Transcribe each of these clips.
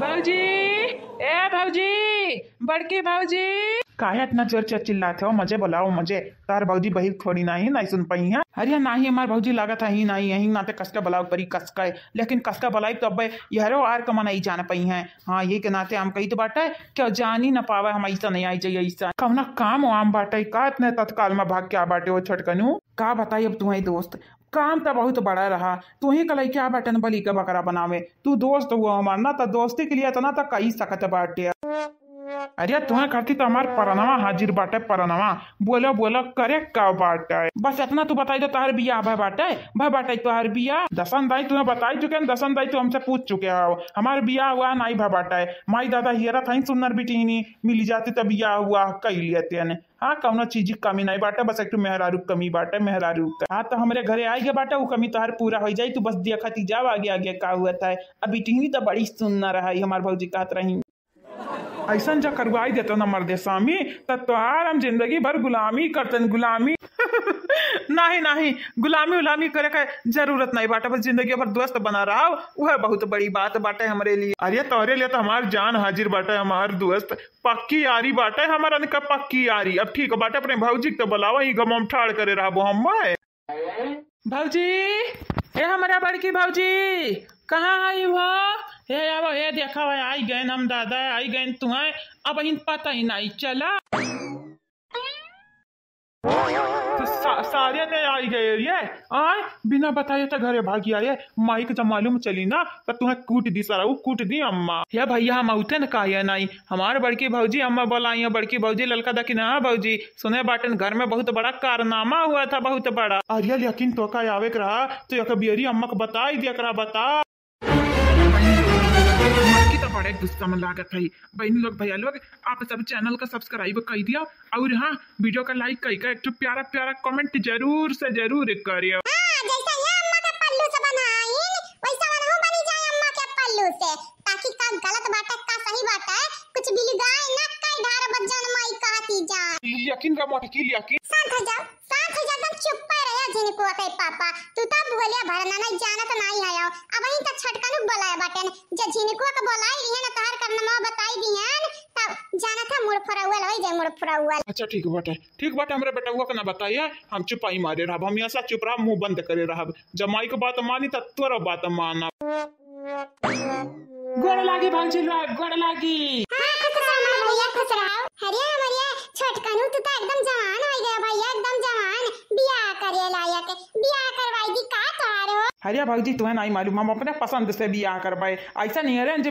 भौजी, ए भौजी, बड़की भौजी। काहे इतना जोर से चिल्लाते हो? मुझे बुलाओ मुझे। तार भौजी बही थोड़ी नहीं सुन पाई है। अरे नहीं हमार भौजी लागत है ही नहीं यही नाते कसका बुलाओ परी कसका, लेकिन कसका बुलाई तो अब यारो आर कमा नहीं जान पाई है। हाँ ये के नाते हम कही तो बाटे क्या जान ही ना पावे हम ऐसा नहीं आई जाइए ऐसा कौना काम आम बाटे का इतने तत्काल में भाग क्या बाटे वो छटकनू का बताई। अब तुम्हारी दोस्त काम तो बहुत बड़ा रहा, तू ही कल क्या बटन बली के बकरा बनावे, तू दोस्त हुआ हमार ना तो दोस्ती के लिए इतना तो कही सकत बाटे। अरे तुम्हें करती तो हमार परनवा हाजिर बाटे परनवा बोलो बोलो करे का बाटे। बस इतना तू बताई दो तोहर बिया भाई बाटे तोहर बिया दसन दाई तुम्हें बताई चुके हैं, दसन दाई तू हमसे पूछ चुके हो हमार बिया हुआ नहीं भाई बाटे। माई दादा हियरा था सुंदर बेटी नहीं मिली जाती तब बिया हुआ कई लेते ने। हाँ कौनो चीज की कमी नहीं बाटे, बस एक मेहरारू कमी बाटे मेहरारू। हाँ तो हमारे घरे आई गए बाटे वो कमी तोहर पूरा हो जाई, तू बस देखती जाओ आगे आगे का हुआ था। अभी टीवी तो बड़ी सुंदर रहा हमार भौजी कहत रही ऐसा जा करवाई देता न मर्दे स्वामी तोहार हम जिंदगी भर गुलामी करतन गुलामी नहीं गुलामी उलामी करे का जरूरत नहीं बाटे, बस जिंदगी भर दोस्त बना रहा वह बहुत बड़ी बात बाटे हमारे लिए। अरे तोहरे लिए तो हमार जान हाजिर बाटे, हमार दोस्त पक्की यारी बाटे हमारा का पक्की यारी। अब ठीक बाटे अपने भौजी तो बुलावा ही गम ठाड़ करे रहा हम भौजी। ए हमारा बड़की भौजी कहाँ आई हो? हे अब हे देखा हुआ आई गए हम दादा आई गए तुम्हें अब इन पता ही नहीं चला तो सारे ने आई गए ये आए बिना बताए तो घरे भागी आए। माई को जब मालूम चली ना तो तुम्हें कूट दी सारा वो कूट दी अम्मा। या भैया हम उठे न कहा नहीं हमारे बड़की भौजी अम्मा बोलाई बड़की भौजी ललका दखी ना भौजी सुने बाटन घर में बहुत बड़ा कारनामा हुआ था बहुत बड़ा। अरे लेकिन तो का आवे रहा तो एक बियरी अम्मा को बताई दिया बता तो बड़े दुश्मन लागत है। बहनी लोग भैया लोग आप सब चैनल का सब्सक्राइब कर दिया और हाँ वीडियो का लाइक कर एक प्यारा प्यारा कमेंट जरूर से जरूर करिए। जैसा ये अम्मा के पल्लू से बनाई वैसा बनहु बनी जाए अम्मा के पल्लू से ताकि का गलत बात का सही बात है कुछ बिल गाय ना कई ढार बजन माई कहती जान यकीन का मोट की यकीन शांत हो जाओ तुम चुप रहे जिनको कई पापा तू तब बोलिया भरना नहीं जाना तो नहीं आयो अब वही तक छटकानु बोलाया बाटन जे जिनको का बोलाई रही है ना तहर करनमा बताई दी है तब जाना था मुड़ फराउल होई जाए मुड़ फराउल। अच्छा ठीक बाटे हमरे बेटा का ना बताइए हम चुपाई मारे रहा हम ऐसा चुप रहा मुंह बंद करे रहा जमाई को बात मानी तो तोरा बात माना। गोड़ लागी भांजी गोड़ लागी। हां खुश रहो भैया खुश रहो। हरिया हरिया छटकानु तू तो एकदम जवान हो गया भैया एकदम जवान बियाह करे लायक बियाह करवाई दी का तारो। हरिया भौजी तुम्हें नहीं मालूम हम अपने पसंद से बियाह करवाए ऐसा नहीं अरेंज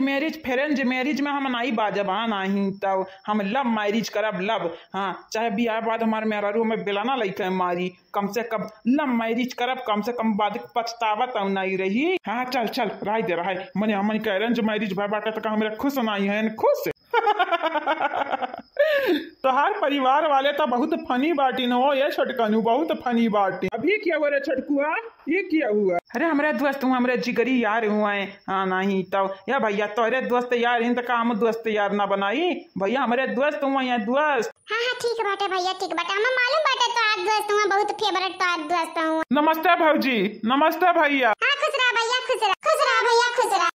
मैरिज में हम नहीं बाजबा नहीं तो हम लव मैरिज करब लव। हाँ चाहे बियाह बाद हमारे मेहरारू में बेलाना लेके मारी कम से कम लव मैरिज करब कम से कम बाद पछतावत नहीं रही। हाँ चल राय दे रहा है मैंने हम अरेंज मैरिज भाई बाटे तो मेरा खुश नहीं है खुश तोहार परिवार वाले तो बहुत फनी बाटी न हो ये छटकनू बहुत फनी बाटी। अभी क्या हुआ रे छटकुआ ये क्या हुआ? अरे हमारे दोस्त हूँ हमारे जिगरी यार हुआ है। हाँ नहीं तो या भैया तोरे दोस्त यार हिंद का हम दोस्त यार ना बनाई भैया हमारे दोस्त हुआ यहाँ दोस्त। हाँ ठीक बाटे भैया ठीक बाटे हमें मालूम बाटे तो आज दोस्त हुआ बहुत फेवरेट तो आज दोस्त हूँ। नमस्ते भौजी नमस्ते भैया। हाँ खुश रहा भैया खुश रहा भैया खुश रहा।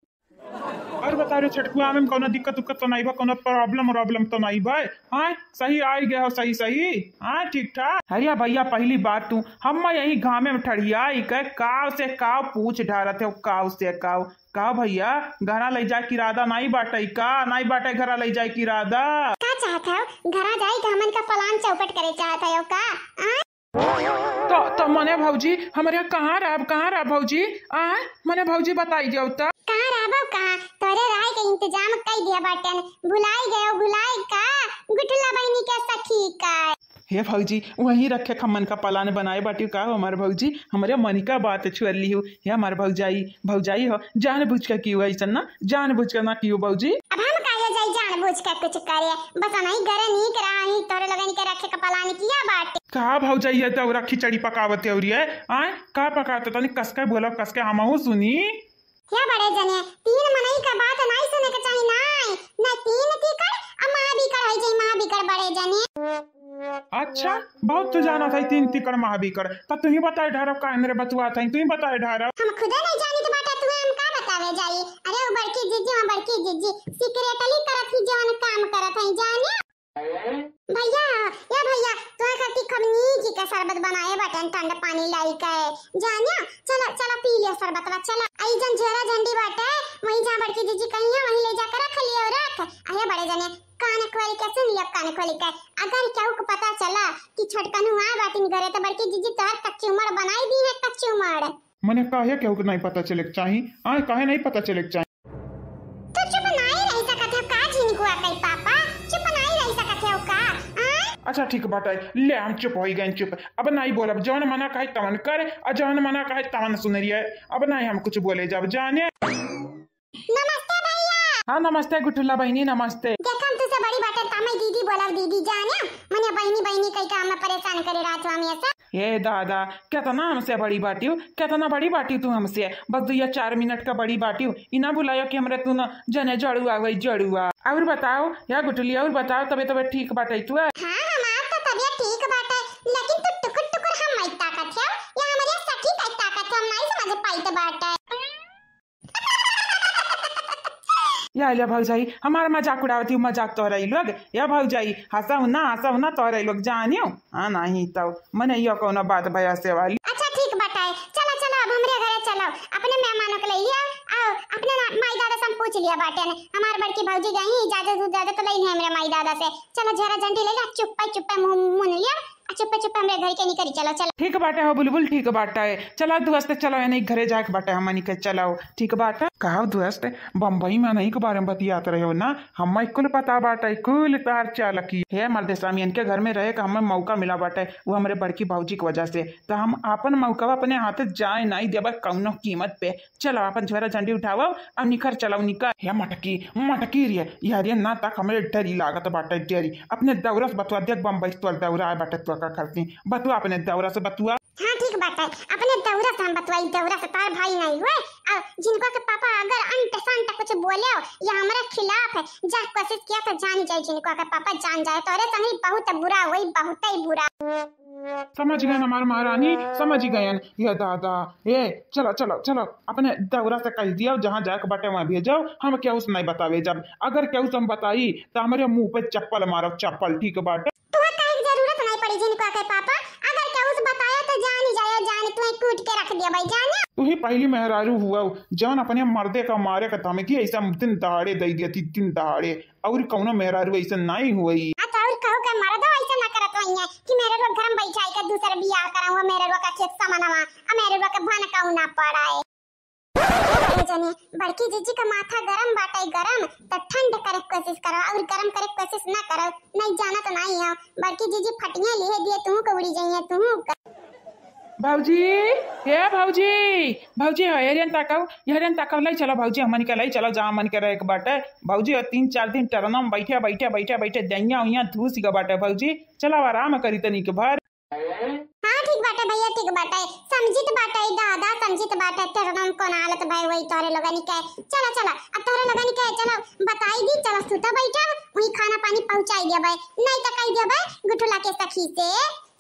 और बता रहे छटकुआ में कोनो दिक्कत तो नहीं बा कोनो प्रॉब्लम तो नहीं बा? हाँ सही आई गए हो सही हाँ ठीक ठाक। अरे भैया पहली बात तू हम यही गाँव में ठड़ियाई के काव से काव पूछ ढारत है काव से काव भैया घरा ले जाए की राधा नहीं बाटे का नहीं बाटे घरा ले जाए की राधा का चाहता हो घरा जाए तो हमन का प्लान चौपट करे चाहता हो का तो मने भौजी हमारे कहाँ रहा भौजी मने भौजी बताई दियो तो कहाँ रहबो कहाँ तोरे राय के इंतजाम कर दिया बाटन भुलाई का गुठला बहनी के सखी का। हे भौजी वहीं रखे खमन का पलान बनाए बाटी का हमारे भौजी हमारे मनी का बात छुअर ली हो ये हमारे भौजाई हो जानबूझ के की ऐसा ना जानबूझ के ना की भौजी। अब हम काहे जाई जानबूझ के कुछ करे बस नहीं करे नहीं करा नहीं तोरे लगन के रखे का पलान किया बाटे का भौजाई है तो खिचड़ी पकावते और ये का पकाते तनी कसके बोलो कसके हमहू सुनी क्या बड़े जने तीन मनई का बात नहीं सुने के चाहिए ना तीन तीकर महाबीकर होई जाई महाबीकर बड़े जने। अच्छा बहुत तो जाना था तीन तीकर महाबीकर तो तू ही बताए ढारो का मेरे बतुआ था तू ही बताए ढारो हम खुद नहीं जानी तो बाटा तू हम का बतावे जाई। अरे वो बड़की जीजी वहीं जहाँ बड़की जीजी कहीं है वहीं ले जाकर रख लियो रख। अरे बड़े जने कान खोल के सुन लियो, कान खोल के अगर केहू को पता चला कि छोटकनू आ बाटिन घरे तो बड़की जीजी तोहर कच्ची उमर बनाई दी है, कच्ची उमर। मने काहे केहू के नहीं पता चले चाही, आए काहे नहीं पता चले चाही। तो चुप नहीं रह सकत है का झिनकुआ कई पापा, चुप नहीं रह सकत है का। अच्छा ठीक बाटे, ले हम चुप हो गए चुप। अब नहीं बोलब, जौन मना कहे तवन कर और जौन मना कहे तवन सुन रही। अब नहीं हम कुछ बोले जब जाने। नमस्ते भैया। हाँ नमस्ते गुठुल्ला बहनी, नमस्ते। देखम तुसे बड़ी बाटे तामे दीदी बोला, दीदी जाने मने बहनी बहनी कई काम में परेशान करे रात हमेशा। हे दादा कितना हमसे बड़ी बाटी हो, कितना बड़ी बाटी तू हमसे, बस 2 या 4 मिनट का बड़ी बाटी हो। इना बुलायो कि हमरे तू न जने जड़ुआ वही जड़ुआ। और बताओ या गुठुली, और बताओ तबे ठीक बाटे तू। हां हमार तो तबीयत ठीक बाटे, लेकिन तू टुकुर टुकुर हम नहीं ताकत है या हमारे सखी का ताकत हम नहीं समझ पाई बाटे। या भौजाई हमारा मजाक उड़ावती हूँ, मजाक तो रही लोग। या भौजाई हंसा ना तो रही लोग जानियो। हाँ नहीं तो मने यो कोनो बात भैया से वाली। अच्छा ठीक बताए, चलो चलो अब हमरे घरे चलो, अपने मेहमानों को ले लिया। आओ अपने माई दादा से पूछ लिया बाटे ने, हमार बड़की भौजी गई इजाजत तो नहीं है हमरे माई दादा से। चलो जरा झंडी ले ले, चुप्पा मुंह लिया, चुप्पा हमरे घर के निकरी। चलो चलो ठीक बाटे हो बुलबुल, ठीक बाटे। चलो दोस्त चलो नहीं घरे जाके बाटे हमनी के चलो ठीक बाटे। कहा दोस्त बम्बई में नहीं के बारे में बतियात रहे हो ना, हम कुल पता बाटे, कुल तार चालकी है मर्दे सामियन के घर में रहे का हमें मौका मिला बाटे, वो हमारे बड़की भौजी की वजह से। तो हम अपन मौका अपने हाथ जाए नहीं देबा कौनो कीमत पे। चलो अपन झोरा झंडी उठाओ और निकर चलो निकर। हे मटकी रे यार ना तक हमारे डरी लागत बाटे, डरी अपने दौरा से बतवा देख बम्बई तो दौरा बाटे तो का करती बतुआ अपने दौरा से बतुआ। हाँ ठीक बात है, अपने दौरा से हम बतवाई, दौरा से तार भाई नहीं हुए। और जिनको के पापा अगर अंट संट कुछ बोले हो या हमारे खिलाफ है जा कोशिश किया तो जान जाए, जिनको के पापा जान जाए तो अरे संगी बहुत बुरा हुई, बहुत ही बुरा। समझ गए हमारे महारानी, समझ गए। ये दादा ये चलो चलो चलो अपने दौरा से कह दिया जहाँ जाके बाटे वहाँ भेजो। हम क्या उस नहीं बतावे, जब अगर क्या उस हम बताई तो हमारे मुंह पे चप्पल मारो, चप्पल ठीक बाटे। जिनको के पापा अगर क्या उस बताया तो जान ही जाए, जान तुम्हें कूट के रख दिया भाई जाने। तू ही पहली मेहरारू हुआ जौन अपने मर्दे का मारे का तमे की ऐसा दिन दहाड़े दे दिया थी, दिन दहाड़े। और कौनो मेहरारू ऐसा नहीं हुई। अच्छा और कहो के मर्द ऐसा ना करत होई है कि मेरे रो घर में बैठाई के दूसरा बियाह कराऊं, मेरे रो का खेत समानवा मेरे रो के भन काऊ ना पड़ाए। जने बड़की जीजी का माथा गरम बाटे, गरम तो ठंड करे कोशिश करो, और गरम करे कोशिश ना करो, नहीं जाना तो नहीं है। बड़की जीजी फटियां लिए दिए तू को उड़ी जाइए तू। भाऊजी हे भाऊजी हरियन ताकाव लाई चलो भाऊजी हमन के लाई चलो जहाँ मन के रहे बाटे। भाऊजी 3-4 दिन टरना में बैठे दैया उइया धूस के बाटे। भाऊजी चलो आराम करी तनी के भर। हाँ ठीक बाटे भैया, ठीक बाटे, समझित बाटे दादा, समझित बाटे। तेरनम कोन हालत भाई वही तोरे लोगनी के। चलो चलो अब तोरे लोगनी के चलो बताई दी, चलो सुता बैठा वही खाना पानी पहुंचाई दिया भाई, नहीं तो कह दिया भाई गुठुला के सखी से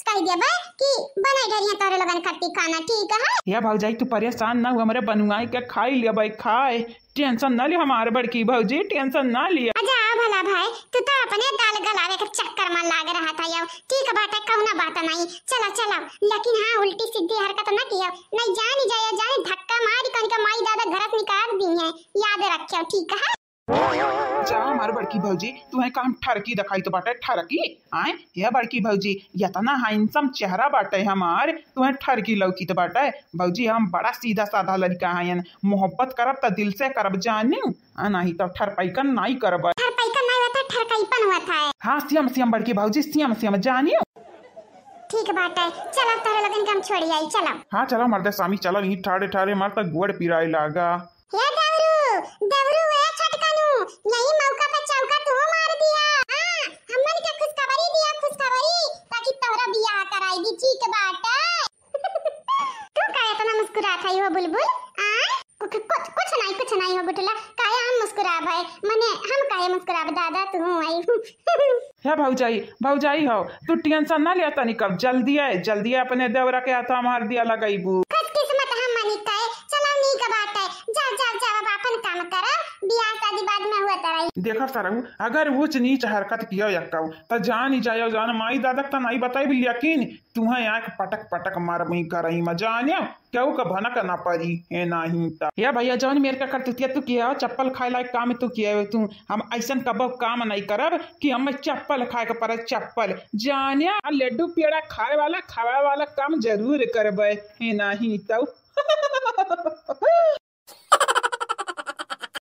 कह दिया भाई कि बनाई डरिया तोरे लोगन खट्टी खाना, ठीक है। या भाऊजाई तू परेशान ना हुआ, हमारे बनवाई के खाई लिया भाई, खाए टेंशन ना लिया हमारे बड़की भौजी, टेंशन ना लिया। अच्छा भला भाई तू तो अपने दाल गलावे के चक्कर में लाग रहा था यार, ठीक बात है कहना बात नहीं। चलो चलो लेकिन हाँ उल्टी सीधी हरकत ना किया, नहीं जानी जाए जाने धक्का मारी कहीं का माई दादा घर से निकाल दी है, याद रखियो ठीक है। जा हमारे बड़की भौजी तुम्हें काम ठरकी दिखाई तो बाटे, ठरकी आए ये बड़की भौजी इतना हैंडसम चेहरा बाटे हमार, तुम्हें ठरकी लौकी तो बाटे। भौजी हम बड़ा सीधा साधा लड़का हैं, मोहब्बत करब तो दिल से करब जानी, नहीं तो ठरपैकन नहीं करब। ठरपैकन नहीं होता ठरकैपन होता है। हाँ सियम बड़की भौजी सियम जानियो। ठीक बात है, चलो तारे लगन के हम छोड़ी आई, चलो। हाँ चलो मर्दे स्वामी चलो, यही ठाड़े मार तक गोड़ पिराए लागा। देवरू वे छटकनू यही मौका पे चौका तू मार दिया। हां हमन के खुशखबरी दिया, खुशखबरी ताकि तोरा बियाह कराई दी, ठीक बात है। तू काहे इतना मुस्कुरा था हो बुलबुल? कुछ नहीं हो गुटला, काहे हम मुस्कुरा भाई, माने हम काहे मुस्कुरा दादा तू आई। हे भौजाई हो तू टेंशन ना लिया तनी, कब जल्दी है अपने देवरा के हाथ मार दिया लगाईबू। किस्मत हमन निक है चला निक बात है जा जा जा अब अपन काम कर बियाह शादी बाद में हुआ तरई देखा सरहू अगर ऊंच नीच हरकत किया यक्काऊ तो जान ही जायो जान माई दादक तो नहीं बताई भी यकीन तुम्हें आंख पटक पटक मार मई करही मजानिया क्यों का भनक ना परी है नहीं ता या भैया जौन मेरे का करतुतिया तू किया चप्पल खाए लायक काम तू किया तू हम ऐसन कब काम नहीं करब कि हमें चप्पल खाए के पर चप्पल जानिया लड्डू पेड़ा खाए वाला काम जरूर करबे है नहीं तो